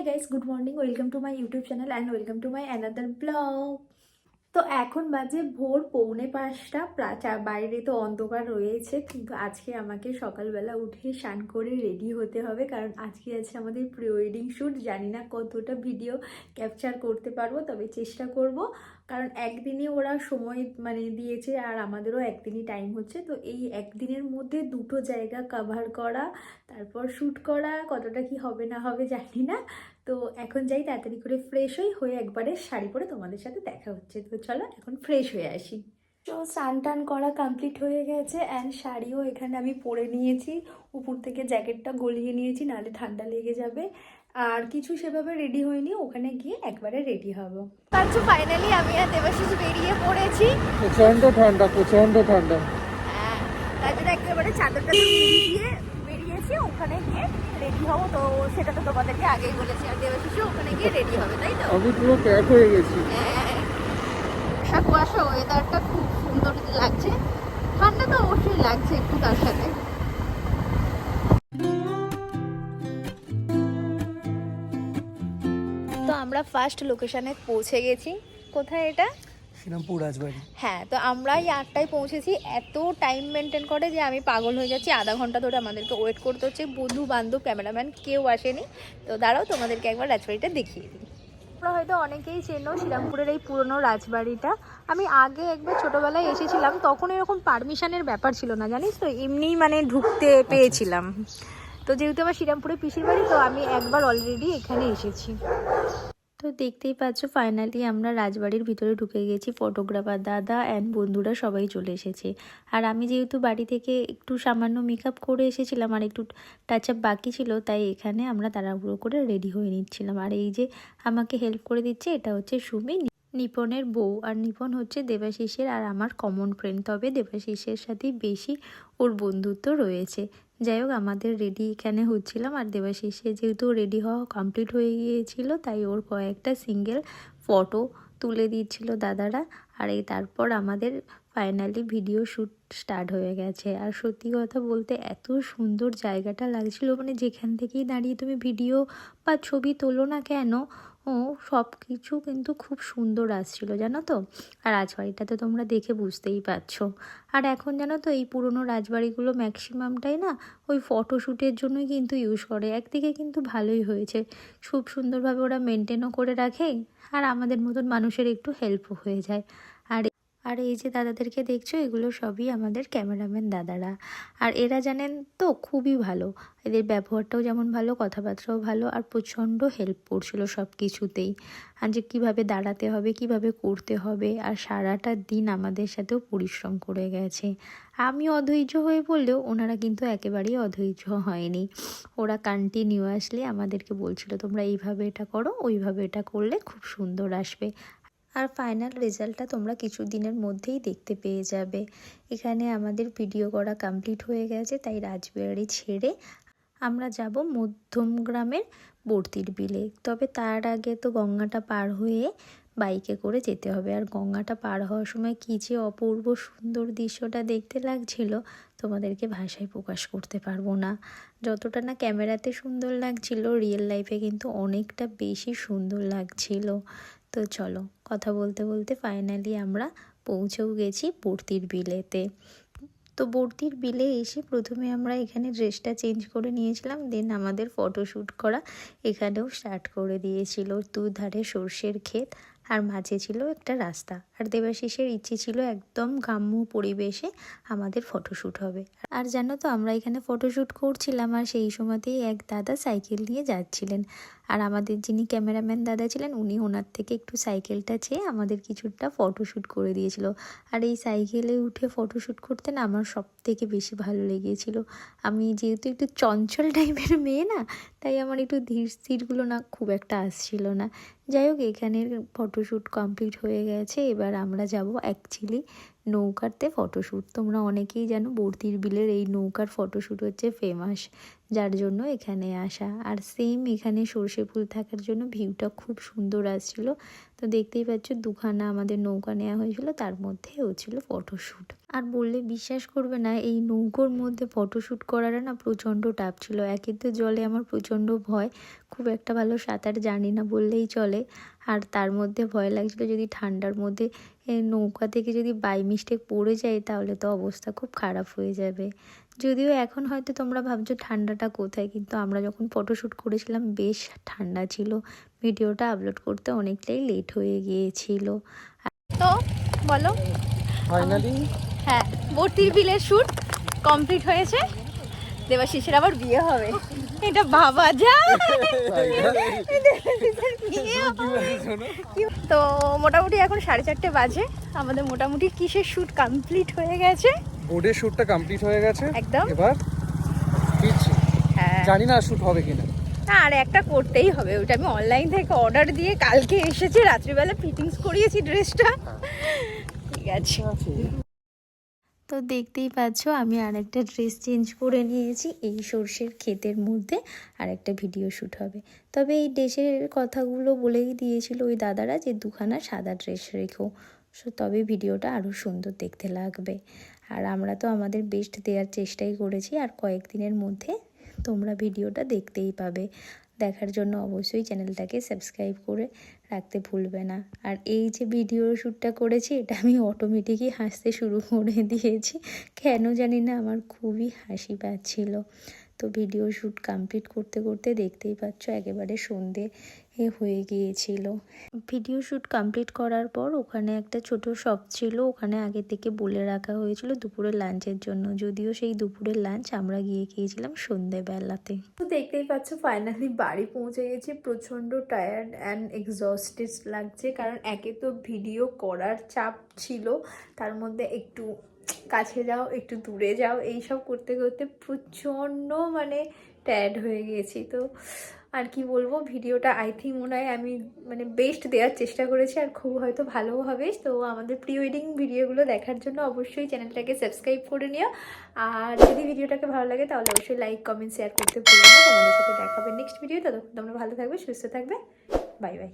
guys, good morning. Welcome to my YouTube channel and welcome to my another vlog. তো এখন বাজে ভোর 4:45। বাইরে তো অন্ধকার রয়েছে, কিন্তু আজকে আমাকে সকালবেলা উঠে স্নান করে রেডি হতে হবে, কারণ আজকে আছে আমাদের প্রি ওয়েডিং শ্যুট। জানি না কতটা ভিডিও ক্যাপচার করতে পারবো, তবে চেষ্টা করব, কারণ একদিনই ওরা সময় দিয়েছে আর আমাদেরও একদিনই টাইম হচ্ছে। তো এই একদিনের মধ্যে দুটো জায়গা কভার করা, তারপর শ্যুট করা, কতটা কি হবে না হবে জানি না। তো এখন যাই, তাড়াতাড়ি করে ফ্রেশ হয়ে একবারে শাড়ি পরে তোমাদের সাথে দেখা হচ্ছে। তো চলো এখন ফ্রেশ হয়ে আসি। তো স্নান টান করা কমপ্লিট হয়ে গেছে অ্যান্ড শাড়িও এখানে আমি পরে নিয়েছি। উপর থেকে জ্যাকেটটা গলিয়ে নিয়েছি, নাহলে ঠান্ডা লেগে যাবে। আর কিছু সেভাবে রেডি হয়নি, ওখানে গিয়ে একবারে রেডি হবো। তারপর ফাইনালি আমি আর দেবাশিস বেরিয়ে পড়েছি। প্রচন্ড ঠান্ডা, প্রচন্ড ঠান্ডা। হ্যাঁ, তার জন্য একেবারে চাদরটা দিয়ে বেরিয়েছি, ওখানে গিয়ে রেডি হবো। তো সেটা তো তোমাদেরকে আগেই বলেছি, আর দেবাশিসও ওখানে গিয়ে রেডি হবে, তাই তো? আমি পুরো প্যাক হয়ে গেছি। কুয়াশা ওয়েদারটা খুব সুন্দর লাগছে, ঠান্ডা তো অবশ্যই লাগছে একটু তার সাথে। তো আমরা ফার্স্ট লোকেশনে পৌঁছে গেছি। কোথায় এটা? শ্রীরামপুর রাজবাড়ি। হ্যাঁ, তো আমরা এই 8টায় পৌঁছেছি। এত টাইম মেনটেন করে যে আমি পাগল হয়ে যাচ্ছি। আধা ঘন্টা ধরে আমাদেরকে ওয়েট করতে হচ্ছে, বন্ধু বান্ধব ক্যামেরাম্যান কেউ আসেনি। তো দাঁড়াও, তোমাদেরকে একবার রাজবাড়িটা দেখিয়ে দিই। তোমরা হয়তো অনেকেই চেনো শ্রীরামপুরের এই পুরনো রাজবাড়িটা। আমি আগে একবার ছোটবেলায় এসেছিলাম, তখন এরকম পারমিশনের ব্যাপার ছিল না, জানিস তো, এমনিই ঢুকতে পেয়েছিলাম। তো যেহেতু আমার শ্রীরামপুরে পিসির বাড়ি, তো আমি একবার অলরেডি এখানে এসেছি। তো দেখতেই পাচ্ছ, ফাইনালি আমরা রাজবাড়ির ভিতরে ঢুকে গেছি। ফটোগ্রাফার দাদা অ্যান্ড বন্ধুরা সবাই চলে এসেছে। আর আমি যেহেতু বাড়ি থেকে একটু সামান্য মেকআপ করে এসেছিলাম আর একটু টাচ আপ বাকি ছিল, তাই এখানে আমরা তাড়াহুড়ো করে রেডি হয়ে নিচ্ছিলাম। আর এই যে আমাকে হেল্প করে দিচ্ছে, এটা হচ্ছে সুমি, নিপনের বউ। আর নিপন হচ্ছে দেবাশিসের আর আমার কমন ফ্রেন্ড, তবে দেবাশিসের সাথেই বেশি ওর বন্ধুত্ব রয়েছে। যাই হোক, আমাদের রেডি এখানে হচ্ছিলাম, আর দেবাশিসে যেহেতু রেডি হওয়া কমপ্লিট হয়ে গিয়েছিল, তাই ওর কয়েকটা সিঙ্গেল ফটো তুলে দিচ্ছিল দাদারা। আর এই তারপর আমাদের ফাইনালি ভিডিও শ্যুট স্টার্ট হয়ে গেছে। আর সত্যি কথা বলতে এত সুন্দর জায়গাটা লাগছিল, যেখান থেকেই দাঁড়িয়ে তুমি ভিডিও বা ছবি তোলো না কেন, সব কিছু কিন্তু খুব সুন্দর আসছিল, জানো তো। আর রাজবাড়িটা তো তোমরা দেখে বুঝতেই পারছো। আর এখন জানো তো, এই পুরনো রাজবাড়িগুলো ম্যাক্সিমামটাই না ওই ফটোশ্যুটের জন্যই কিন্তু ইউজ করে। একদিকে কিন্তু ভালোই হয়েছে, খুব সুন্দরভাবে ওরা মেনটেনও করে রাখে, আর আমাদের মতন মানুষের একটু হেল্পও হয়ে যায়। আর এই যে দাদাদেরকে দেখছো, এগুলো সবই আমাদের ক্যামেরাম্যান দাদারা। আর এরা জানেন তো খুবই ভালো, এদের ব্যবহারটাও যেমন ভালো, কথাবার্তাও ভালো, আর প্রচণ্ড হেল্প করছিল সব কিছুতেই। আর যে কীভাবে দাঁড়াতে হবে, কিভাবে করতে হবে, আর সারাটা দিন আমাদের সাথেও পরিশ্রম করে গেছে। আমি অধৈর্য হয়ে বললেও ওনারা কিন্তু একেবারেই অধৈর্য হয়নি। ওরা কন্টিনিউয়াসলি আমাদেরকে বলছিল, তোমরা এইভাবে এটা করো, ওইভাবে এটা করলে খুব সুন্দর আসবে। আর ফাইনাল রেজাল্টটা তোমরা কিছু দিনের মধ্যেই দেখতে পেয়ে যাবে। এখানে আমাদের ভিডিও করা কমপ্লিট হয়ে গেছে, তাই রাজবাড়ি ছেড়ে আমরা যাব মধ্যমগ্রামের বর্তির বিলে। তবে তার আগে তো গঙ্গাটা পার হয়ে বাইকে করে যেতে হবে। আর গঙ্গাটা পার হওয়ার সময় কী যে অপূর্ব সুন্দর দৃশ্যটা দেখতে লাগছিল, তোমাদেরকে ভাষায় প্রকাশ করতে পারবো না। যতটা না ক্যামেরাতে সুন্দর লাগছিল, রিয়েল লাইফে কিন্তু অনেকটা বেশি সুন্দর লাগছিল। তো চলো, কথা বলতে বলতে ফাইনালি আমরা পৌঁছেও গেছি বর্তির বিলেতে। তো বর্তির বিলে এসে প্রথমে আমরা এখানে ড্রেসটা চেঞ্জ করে নিয়েছিলাম, দেন আমাদের ফটোশ্যুট করা এখানেও স্টার্ট করে দিয়েছিল। দুধারে সর্ষের ক্ষেত, আর মাঝে ছিল একটা রাস্তা। আর দেবাশিসের ইচ্ছে ছিল একদম গ্রাম্য পরিবেশে আমাদের ফটোশ্যুট হবে। আর জানো তো, আমরা এখানে ফটোশ্যুট করছিলাম, আর সেই সময়তেই এক দাদা সাইকেল নিয়ে যাচ্ছিলেন। আর আমাদের যিনি ক্যামেরাম্যান দাদা ছিলেন, উনি ওনার থেকে একটু সাইকেলটা চেয়ে আমাদের কিছুটা ফটোশ্যুট করে দিয়েছিল। আর এই সাইকেলে উঠে ফটোশ্যুট করতে না আমার সব থেকে বেশি ভালো লেগেছিল। আমি যেহেতু একটু চঞ্চল টাইপের মেয়ে না, তাই আমার একটু ধীর স্থিরগুলো না খুব একটা আসছিল না। যাই হোক, এখানের ফটোশ্যুট কমপ্লিট হয়ে গেছে। এবার আমরা যাব অ্যাকচুয়ালি নৌকাতে ফটোশ্যুট। তোমরা অনেকেই জানো, বর্তির বিলের এই নৌকার ফটোশ্যুট হচ্ছে ফেমাস। যার জন্য এখানে আসা। আর সেম এখানে সর্ষে ফুল থাকার জন্য ভিউটা খুব সুন্দর আসছিল। তো দেখতেই পাচ্ছ দুখানা আমাদের নৌকা নেওয়া হয়েছিল, তার মধ্যে হচ্ছিল ফটোশ্যুট। আর বললে বিশ্বাস করবে না, এই নৌকোর মধ্যে ফটোশ্যুট করাটা না প্রচণ্ড টাফ ছিল। একে তো জলে আমার প্রচণ্ড ভয়, খুব একটা ভালো সাঁতার জানি না বললেই চলে। আর তার মধ্যে ভয় লাগছিল যদি ঠান্ডার মধ্যে নৌকা থেকে যদি বাই মিস্টেক পড়ে যায় তাহলে তো অবস্থা খুব খারাপ হয়ে যাবে। যদিও এখন হয়তো তোমরা ভাবছো ঠান্ডাটা কোথায়, কিন্তু আমরা যখন ফটোশ্যুট করেছিলাম বেশ ঠান্ডা ছিল। ভিডিওটা আপলোড করতে অনেকটাই লেট হয়ে গিয়েছিল। তো বলো, ফাইনালি হ্যাঁ ভর্তির বিলের শ্যুট কমপ্লিট হয়েছে। দেবাশিসের আবার বিয়ে হবে, এটা ভাবা যায়। তো মোটামুটি এখন 4:30 বাজে, আমাদের মোটামুটি কিসের শ্যুট কমপ্লিট হয়ে গেছে। বোর্ডের শ্যুটটা কমপ্লিট হয়ে গেছে একদম। এবার ফিরছি, হ্যাঁ জানি না শ্যুট হবে কিনা। না, আর একটা করতেই হবে, ওটা আমি অনলাইন থেকে অর্ডার দিয়ে কালকে এসেছে, রাত্রিবেলা ফিটিংস করিয়েছি ড্রেসটা। ঠিক আছে, তো দেখতেই পাচ্ছ আমি আরেকটা ড্রেস চেঞ্জ করে নিয়েছি। এই সর্ষের ক্ষেতের মধ্যে আরেকটা ভিডিও শ্যুট হবে। তবে এই ড্রেসের কথাগুলো বলেই দিয়েছিল ওই দাদারা যে দুখানা সাদা ড্রেস রেখো, তবে ভিডিওটা আরও সুন্দর দেখতে লাগবে। আর আমরা তো আমাদের বেস্ট দেওয়ার চেষ্টাই করেছি, আর কয়েকদিনের মধ্যে তোমরা ভিডিওটা দেখতেই পাবে। দেখার জন্য অবশ্যই চ্যানেলটাকে সাবস্ক্রাইব করে রাখতে ভুলবে না। আর এই যে ভিডিও শ্যুটটা করেছি এটা আমি অটোমেটিকই হাসতে শুরু করে দিয়েছি, কেন জানি না আমার খুবই হাসি পাচ্ছিল। তো ভিডিও শ্যুট কমপ্লিট করতে করতে দেখতেই পাচ্ছ একেবারে সন্ধে হয়ে গিয়েছিল। ভিডিও শ্যুট কমপ্লিট করার পর ওখানে একটা ছোট শপ ছিল, ওখানে আগে থেকে বলে রাখা হয়েছিল দুপুরের লাঞ্চের জন্য, যদিও সেই দুপুরের লাঞ্চ আমরা গিয়েছিলাম সন্ধেবেলাতে। তো দেখতেই পাচ্ছ ফাইনালি বাড়ি পৌঁছে গেছি। প্রচণ্ড টায়ার্ড অ্যান্ড এক্সস্টেড লাগছে, কারণ একে তো ভিডিও করার চাপ ছিল, তার মধ্যে একটু কাছে যাও একটু দূরে যাও এইসব করতে করতে প্রচণ্ড মানে টায়ার্ড হয়ে গিয়েছি। তো আর কি বলবো, ভিডিওটা আই থিঙ্ক মনে হয় আমি মানে বেস্ট দেওয়ার চেষ্টা করেছি, আর খুব হয়তো ভালোও হবে। তো আমাদের প্রি ওয়েডিং ভিডিওগুলো দেখার জন্য অবশ্যই চ্যানেলটাকে সাবস্ক্রাইব করে নিও। আর যদি ভিডিওটাকে ভালো লাগে তাহলে অবশ্যই লাইক কমেন্ট শেয়ার করতে ভুলো না। তোমাদের সাথে দেখা হবে নেক্সট ভিডিও। ততক্ষণ তোমরা ভালো থাকবে, সুস্থ থাকবে। Bye bye.